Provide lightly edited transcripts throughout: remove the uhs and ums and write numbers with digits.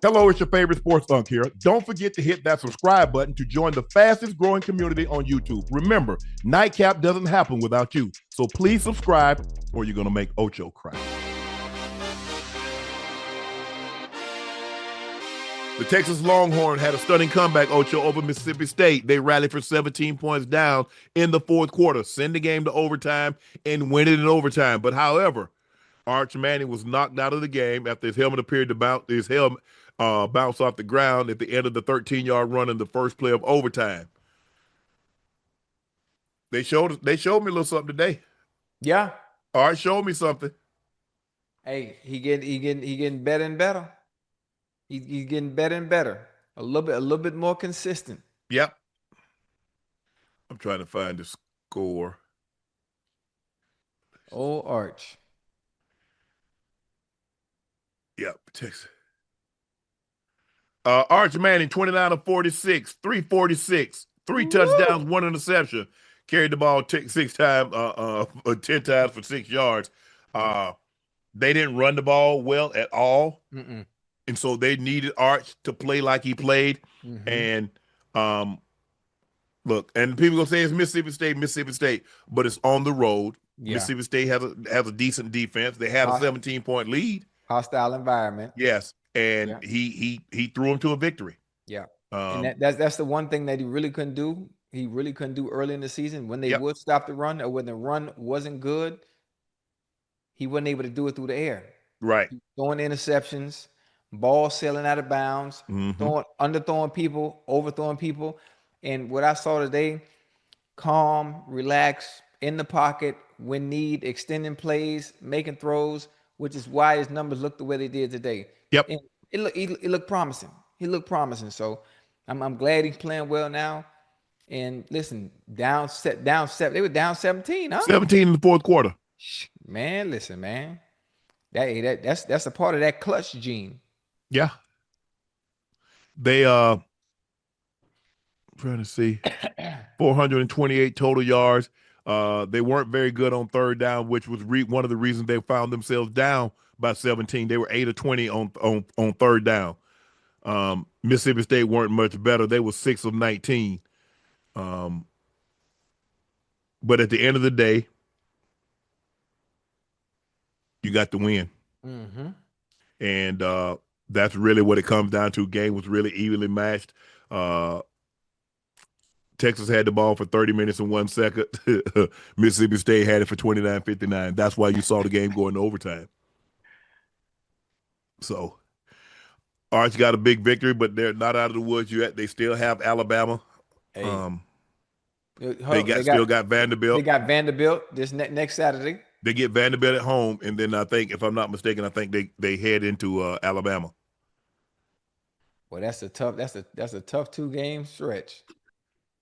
Hello, it's your favorite sports Unc here. Don't forget to hit that subscribe button to join the fastest growing community on YouTube. Remember, Nightcap doesn't happen without you. So please subscribe or you're going to make Ocho cry. The Texas Longhorns had a stunning comeback, Ocho, over Mississippi State. They rallied for 17 points down in the fourth quarter, send the game to overtime, and win it in overtime. But however, Arch Manning was knocked out of the game after his helmet appeared to bounce off the ground at the end of the 13-yard run in the first play of overtime. They showed me a little something today. Yeah. Arch showed me something. Hey, he getting better and better. He's getting better and better. A little bit more consistent. Yep. I'm trying to find the score. Oh, Arch. Yep, Texas. Arch Manning, 29 of 46, 346, three touchdowns, one interception. Carried the ball 10 times for 6 yards. They didn't run the ball well at all. Mm-mm. And so they needed Arch to play like he played. Mm-hmm. And look, and people gonna say it's Mississippi State, but it's on the road. Yeah. Mississippi State has a decent defense. They had a 17-point lead. Hostile environment. Yes, and he threw him to a victory. Yeah, and that's the one thing that he really couldn't do. He really couldn't do early in the season when they would stop the run, or when the run wasn't good. He wasn't able to do it through the air. Right. Throwing interceptions, ball sailing out of bounds, underthrowing people, overthrowing people. And what I saw today, calm, relax, in the pocket, when need, extending plays, making throws, which is why his numbers look the way they did today. Yep. And it looked promising. He looked promising. So I'm glad he's playing well now. And listen, down seven. They were down 17, huh? 17 in the fourth quarter. Man, listen, man. That's a part of that clutch gene. Yeah. They trying to see 428 total yards. They weren't very good on third down, which was one of the reasons they found themselves down by 17. They were 8 of 20 on third down. Mississippi State weren't much better. They were 6 of 19. But at the end of the day, you got the win. Mm-hmm. And that's really what it comes down to. Game was really evenly matched. Texas had the ball for 30 minutes and 1 second. Mississippi State had it for 29-59. That's why you saw the game go into overtime. So Arch got a big victory, but they're not out of the woods yet. They still have Alabama. Hey. They still got Vanderbilt. They got Vanderbilt this next Saturday. They get Vanderbilt at home, and then I think, if I'm not mistaken, I think they head into Alabama. Well, that's a tough 2-game stretch.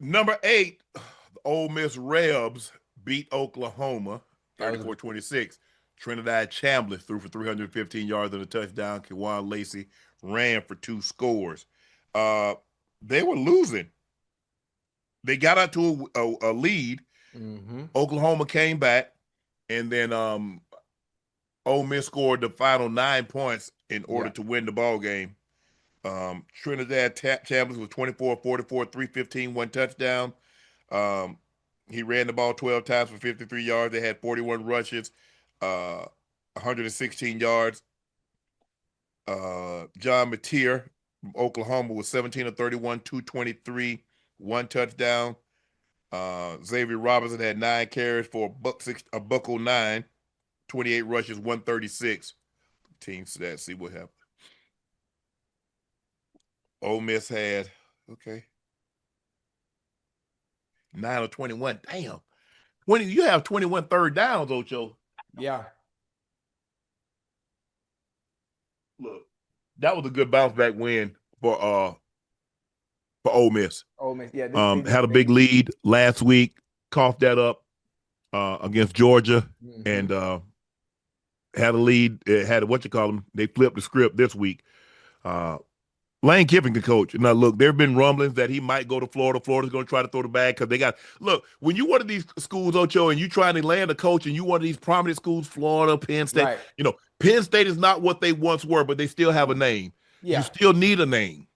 Number 8, the Ole Miss Rebs beat Oklahoma 34-26. Trinidad Chambliss threw for 315 yards and a touchdown. Kewan Lacey ran for 2 scores. They were losing. They got out to a lead. Mm-hmm. Oklahoma came back, and then Ole Miss scored the final 9 points in order to win the ball game. Trinidad Chambliss was 24-44, 315, 1 touchdown. He ran the ball 12 times for 53 yards. They had 41 rushes, 116 yards. John Mateer from Oklahoma was 17 of 31, 223, 1 touchdown. Xavier Robinson had 9 carries for a buck 09, 28 rushes, 136. Team stats, see what happened. Ole Miss had 9 of 21. Damn. You have 21 third downs, Ocho. Yeah. Look, that was a good bounce back win for Ole Miss. Ole Miss, yeah. Had a big lead last week, coughed that up against Georgia, and had a lead. Had they flipped the script this week. Lane Kiffin can coach. Now, look, there have been rumblings that he might go to Florida. Florida's going to try to throw the bag because they got – look, when you one of these schools, Ocho, and you trying to land a coach and you one of these prominent schools, Florida, Penn State, Penn State is not what they once were, but they still have a name. You Yeah. still need a name.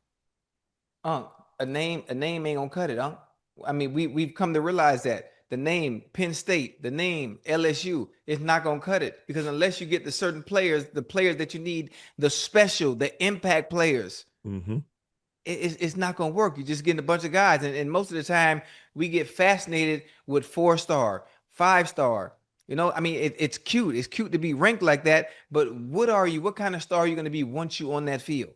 A name ain't gonna cut it, I mean, we've come to realize that the name Penn State, the name LSU is not gonna cut it, because unless you get the certain players, the players that you need, the special, the impact players, Mm-hmm. it's not gonna work. You're just getting a bunch of guys, and most of the time we get fascinated with 4-star, 5-star. I mean, it's cute. It's cute to be ranked like that, but what are you? What kind of star are you going to be once you on that field?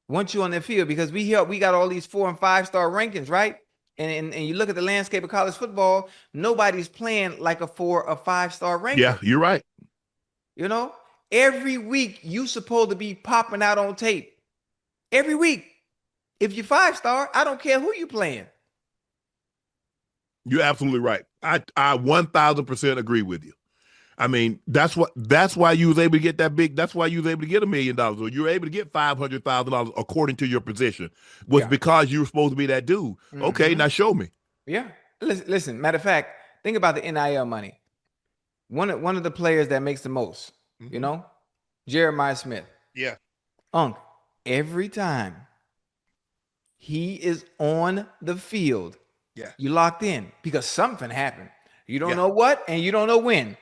Once you on that field, because we got all these 4 and 5-star rankings, right? And you look at the landscape of college football, nobody's playing like a 4 or 5-star Yeah, ranker. you're right. You know, every week you supposed to be popping out on tape. Every week. If you're 5-star, I don't care who you playing. You're absolutely right. I 1,000% agree with you. I mean, that's why you was able to get that big. That's why you was able to get $1 million, or you were able to get $500,000 according to your position. Was Yeah. because you were supposed to be that dude. Okay, now show me. Yeah. Listen, matter of fact, think about the NIL money. One of the players that makes the most, Jeremiah Smith. Yeah. Unc, every time he is on the field, Yeah. you locked in, because something happened. You don't Yeah. know what and you don't know when,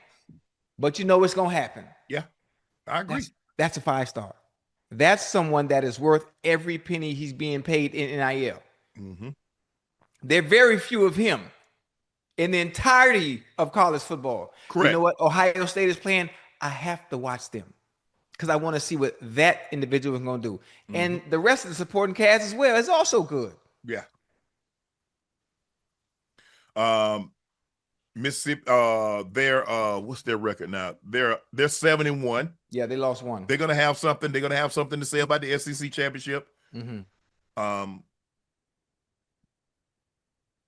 but you know it's gonna happen. Yeah. I agree. That's a 5-star. That's someone that is worth every penny he's being paid in NIL. Mm-hmm. There are very few of him in the entirety of college football. Correct. You know what? Ohio State is playing. I have to watch them because I want to see what that individual is going to do. Mm-hmm. And the rest of the supporting cast as well is also good. Yeah. Mississippi, what's their record now? They're 7-1. Yeah, they lost one. They're gonna have something. They're gonna have something to say about the SEC championship. Mm-hmm.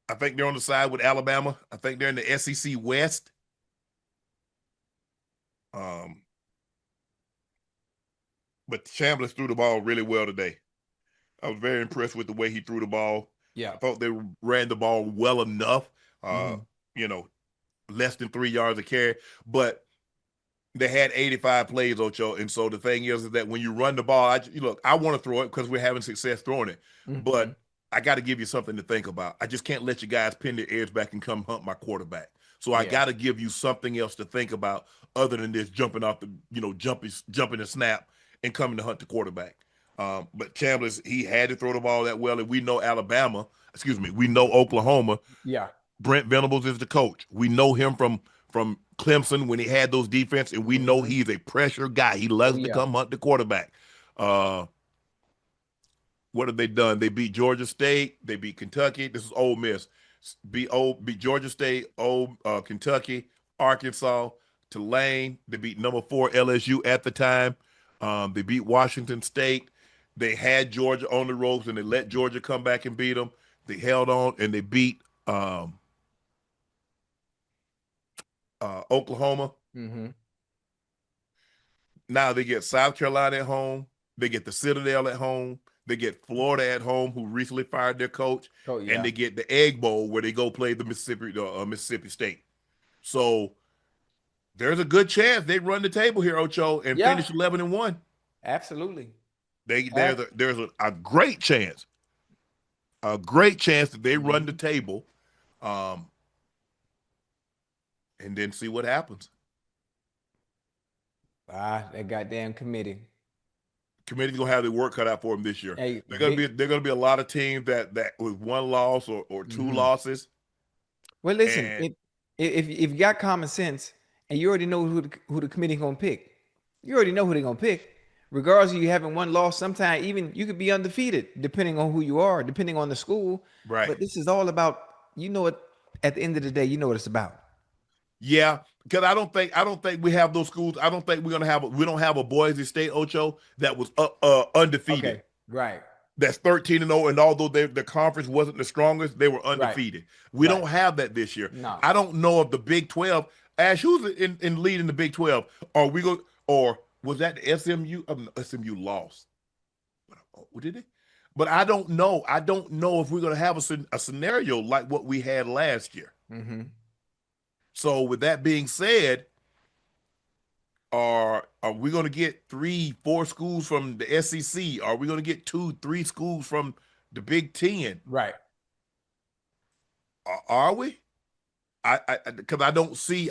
I think they're on the side with Alabama. I think they're in the SEC West. But Chambliss threw the ball really well today. I was very impressed with the way he threw the ball. Yeah, I thought they ran the ball well enough. Less than 3 yards a carry, but they had 85 plays, Ocho. And so the thing is that when you run the ball, I want to throw it because we're having success throwing it. Mm-hmm. But I got to give you something to think about. I just can't let you guys pin their ears back and come hunt my quarterback. So I got to give you something else to think about other than this jumping off the, jumping the snap and coming to hunt the quarterback. But Chambliss, he had to throw the ball that well. And we know we know Oklahoma. Yeah. Brent Venables is the coach. We know him from Clemson when he had those defense, and we know he's a pressure guy. He loves to come hunt the quarterback. What have they done? They beat Georgia State. They beat Kentucky. This is Ole Miss. Beat Georgia State, Kentucky, Arkansas, Tulane. They beat number 4 LSU at the time. They beat Washington State. They had Georgia on the ropes, and they let Georgia come back and beat them. They held on, and they beat Oklahoma. Mm-hmm. Now they get South Carolina at home. They get the Citadel at home. They get Florida at home, who recently fired their coach. And they get the Egg Bowl, where they go play the Mississippi State. So there's a good chance they run the table here, Ocho, and finish 11-1. Absolutely. There's a great chance. A great chance that they run the table. And then see what happens. That goddamn committee. Committee's gonna have their work cut out for them this year. Hey, they're gonna be a lot of teams that with one loss or 2 losses. Well, listen, if you got common sense and you already know who the committee gonna pick, you already know who they're gonna pick. Regardless of you having one loss, sometimes even you could be undefeated, depending on who you are, depending on the school. Right. But this is all about, at the end of the day, you know what it's about. Yeah, because I don't think we have those schools. I don't think we don't have a Boise State, Ocho, that was undefeated. Okay, right. That's 13-0, and although the conference wasn't the strongest, they were undefeated. Right. We don't have that this year. No. I don't know if the Big 12, Ash, who's in leading the Big 12? Or was that the SMU? SMU lost. Did it? But I don't know. I don't know if we're going to have a scenario like what we had last year. Mm-hmm. So with that being said, Are we going to get 3-4 schools from the SEC? Are we going to get 2-3 schools from the Big Ten? Right. Are we? Because I don't see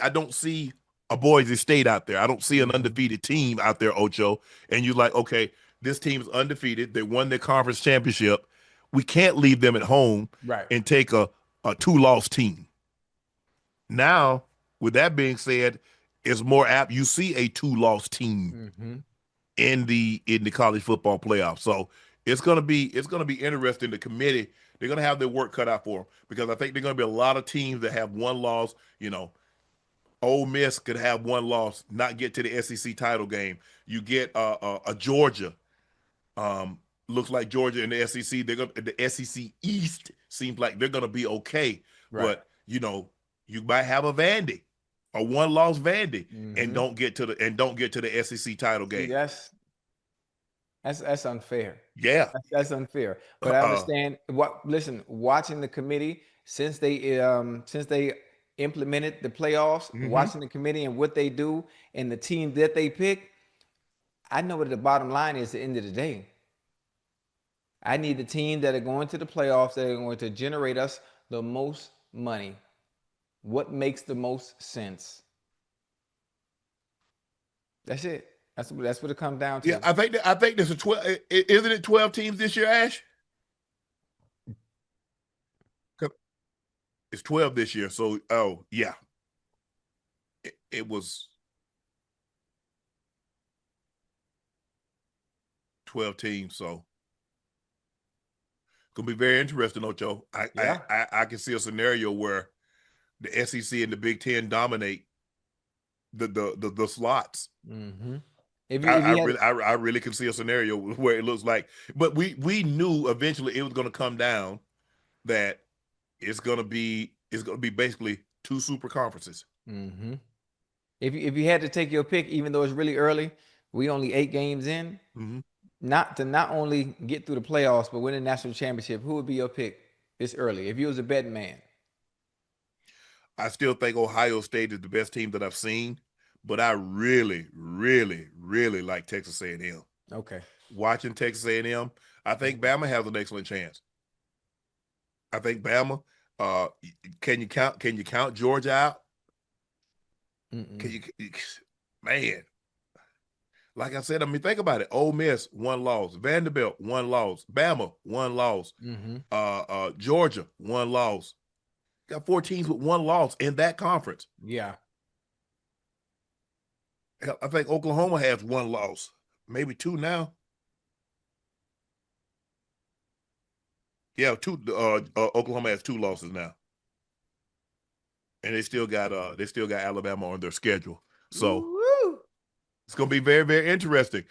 a Boise State out there. I don't see an undefeated team out there, Ocho. And you're like, okay, this team's undefeated. They won their conference championship. We can't leave them at home Right. and take a 2-loss team. Now, with that being said, it's more apt you see a 2-loss team in the college football playoff. So it's gonna be interesting. The committee, they're gonna have their work cut out for them, because I think there're gonna be a lot of teams that have one loss. Ole Miss could have one loss, not get to the SEC title game. You get a Georgia. Looks like Georgia and the SEC. The SEC East seems like they're gonna be okay, Right. but you might have a Vandy, a one-loss Vandy, and don't get to the SEC title game. That's unfair. Yeah, That's unfair. But I understand watching the committee since they implemented the playoffs, watching the committee and what they do and the team that they pick, I know what the bottom line is at the end of the day. I need the team that are going to the playoffs that are going to generate us the most money. What makes the most sense? That's it. That's what it comes down to. Yeah, I think there's 12. Isn't it 12 teams this year, Ash? It's 12 this year. So, yeah, it was 12 teams. So it's gonna be very interesting, Ocho. I can see a scenario where the SEC and the Big Ten dominate the slots. I really can see a scenario where it looks like, but we knew eventually it was going to come down that it's going to be basically 2 super conferences. If you had to take your pick, even though it's really early, we only 8 games in. Not only get through the playoffs but win a national championship, who would be your pick this early if you was a betting man? I still think Ohio State is the best team that I've seen, but I really, really, really like Texas A&M. Okay. Watching Texas A&M, I think Bama has an excellent chance. I think Bama. Can you count Georgia out? Can you, man? Like I said, I mean, think about it. Ole Miss, 1 loss. Vanderbilt, 1 loss. Bama, 1 loss. Georgia, 1 loss. Got 4 teams with 1 loss in that conference. Yeah. I think Oklahoma has 1 loss, maybe 2 now. Yeah, 2. Oklahoma has 2 losses now, and they still got Alabama on their schedule. So it's gonna be very, very interesting.